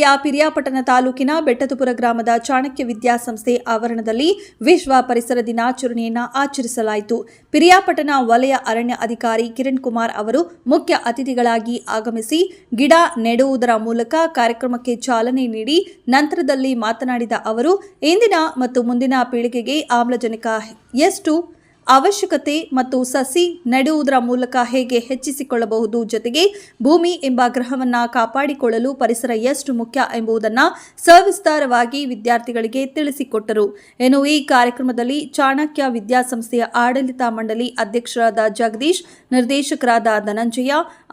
ಜಿಲ್ಲೆಯ ಪಿರಿಯಾಪಟ್ಟಣ ತಾಲೂಕಿನ ಬೆಟ್ಟದಪುರ ಗ್ರಾಮದ ಚಾಣಕ್ಯ ವಿದ್ಯಾಸಂಸ್ಥೆ ಆವರಣದಲ್ಲಿ ವಿಶ್ವ ಪರಿಸರ ದಿನಾಚರಣೆಯನ್ನು ಆಚರಿಸಲಾಯಿತು. ಪಿರಿಯಾಪಟ್ಟಣ ವಲಯ ಅರಣ್ಯ ಅಧಿಕಾರಿ ಕಿರಣ್ ಕುಮಾರ್ ಅವರು ಮುಖ್ಯ ಅತಿಥಿಗಳಾಗಿ ಆಗಮಿಸಿ ಗಿಡ ನೆಡುವುದರ ಮೂಲಕ ಕಾರ್ಯಕ್ರಮಕ್ಕೆ ಚಾಲನೆ ನೀಡಿ ನಂತರದಲ್ಲಿ ಮಾತನಾಡಿದ ಅವರು, ಇಂದಿನ ಮತ್ತು ಮುಂದಿನ ಪೀಳಿಗೆಗೆ ಆಮ್ಲಜನಕ ಎಷ್ಟು ಅವಶ್ಯಕತೆ ಮತ್ತು ಸಸಿ ನೆಡುವುದರ ಮೂಲಕ ಹೇಗೆ ಹೆಚ್ಚಿಸಿಕೊಳ್ಳಬಹುದು, ಜೊತೆಗೆ ಭೂಮಿ ಎಂಬ ಗ್ರಹವನ್ನು ಕಾಪಾಡಿಕೊಳ್ಳಲು ಪರಿಸರ ಎಷ್ಟು ಮುಖ್ಯ ಎಂಬುದನ್ನು ಸವಿಸ್ತಾರವಾಗಿ ವಿದ್ಯಾರ್ಥಿಗಳಿಗೆ ತಿಳಿಸಿಕೊಟ್ಟರು. ಇನ್ನು ಈ ಕಾರ್ಯಕ್ರಮದಲ್ಲಿ ಚಾಣಕ್ಯ ವಿದ್ಯಾಸಂಸ್ಥೆಯ ಆಡಳಿತ ಮಂಡಳಿ ಅಧ್ಯಕ್ಷರಾದ ಜಗದೀಶ್, ನಿರ್ದೇಶಕರಾದ ಧನಂಜಯ,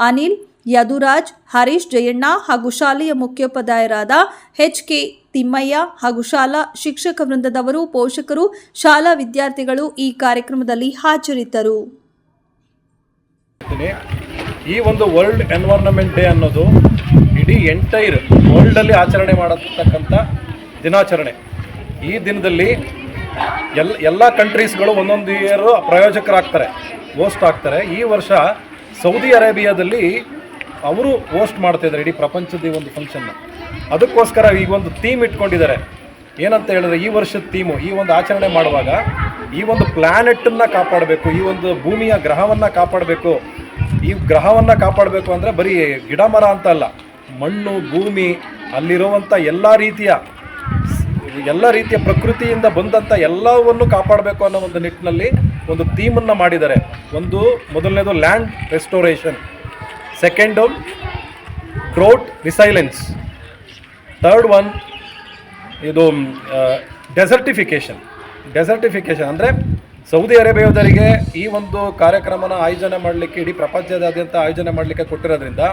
ಅನಿಲ್, ಯದುರಾಜ್, ಹರೀಶ್, ಜಯಣ್ಣ ಹಾಗೂ ಶಾಲೆಯ ಮುಖ್ಯೋಪಾಧ್ಯಾಯರಾದ ಎಚ್.ಕೆ. ತಿಮ್ಮಯ್ಯ ಹಾಗೂ ಶಾಲಾ ಶಿಕ್ಷಕ ವೃಂದದವರು, ಪೋಷಕರು, ಶಾಲಾ ವಿದ್ಯಾರ್ಥಿಗಳು ಈ ಕಾರ್ಯಕ್ರಮದಲ್ಲಿ ಹಾಜರಿದ್ದರು. ಈ ಒಂದು ವರ್ಲ್ಡ್ ಎನ್ವೈರನ್ಮೆಂಟ್ ಡೇ ಅನ್ನೋದು ಇಡೀ ಎಂಟೈರ್ ವರ್ಲ್ಡಲ್ಲಿ ಆಚರಣೆ ಮಾಡತಕ್ಕಂಥ ದಿನಾಚರಣೆ. ಈ ದಿನದಲ್ಲಿ ಎಲ್ಲ ಕಂಟ್ರೀಸ್ಗಳು ಒಂದೊಂದು ಇಯರ್ ಪ್ರಾಯೋಜಕರಾಗ್ತಾರೆ, ಹೋಸ್ಟ್ ಆಗ್ತಾರೆ. ಈ ವರ್ಷ ಸೌದಿ ಅರೇಬಿಯಾದಲ್ಲಿ ಅವರು ಹೋಸ್ಟ್ ಮಾಡ್ತಾಯಿದ್ದಾರೆ ಇಡೀ ಪ್ರಪಂಚದ ಈ ಒಂದು ಫಂಕ್ಷನ್ನ. ಅದಕ್ಕೋಸ್ಕರ ಈಗ ಒಂದು ಥೀಮ್ ಇಟ್ಕೊಂಡಿದ್ದಾರೆ. ಏನಂತ ಹೇಳಿದ್ರೆ, ಈ ವರ್ಷದ ಥೀಮು, ಈ ಒಂದು ಆಚರಣೆ ಮಾಡುವಾಗ ಈ ಒಂದು ಪ್ಲ್ಯಾನೆಟನ್ನು ಕಾಪಾಡಬೇಕು, ಈ ಒಂದು ಭೂಮಿಯ ಗ್ರಹವನ್ನು ಕಾಪಾಡಬೇಕು. ಈ ಗ್ರಹವನ್ನು ಕಾಪಾಡಬೇಕು ಅಂದರೆ ಬರೀ ಗಿಡ ಮರ ಅಂತ ಅಲ್ಲ, ಮಣ್ಣು, ಭೂಮಿ, ಅಲ್ಲಿರುವಂಥ ಎಲ್ಲ ರೀತಿಯ ಪ್ರಕೃತಿಯಿಂದ ಬಂದಂಥ ಎಲ್ಲವನ್ನು ಕಾಪಾಡಬೇಕು ಅನ್ನೋ ಒಂದು ನಿಟ್ಟಿನಲ್ಲಿ ಒಂದು ಥೀಮನ್ನು ಮಾಡಿದ್ದಾರೆ. ಮೊದಲನೇದು land restoration, second drought resilience, third one ಇದು ಡೆಸರ್ಟಿಫಿಕೇಷನ್ ಅಂದರೆ ಸೌದಿ ಅರೇಬಿಯಾದವರಿಗೆ ಈ ಒಂದು ಕಾರ್ಯಕ್ರಮನ ಆಯೋಜನೆ ಮಾಡಲಿಕ್ಕೆ, ಇಡೀ ಪ್ರಪಂಚದಾದ್ಯಂತ ಆಯೋಜನೆ ಮಾಡಲಿಕ್ಕೆ ಕೊಟ್ಟಿರೋದ್ರಿಂದ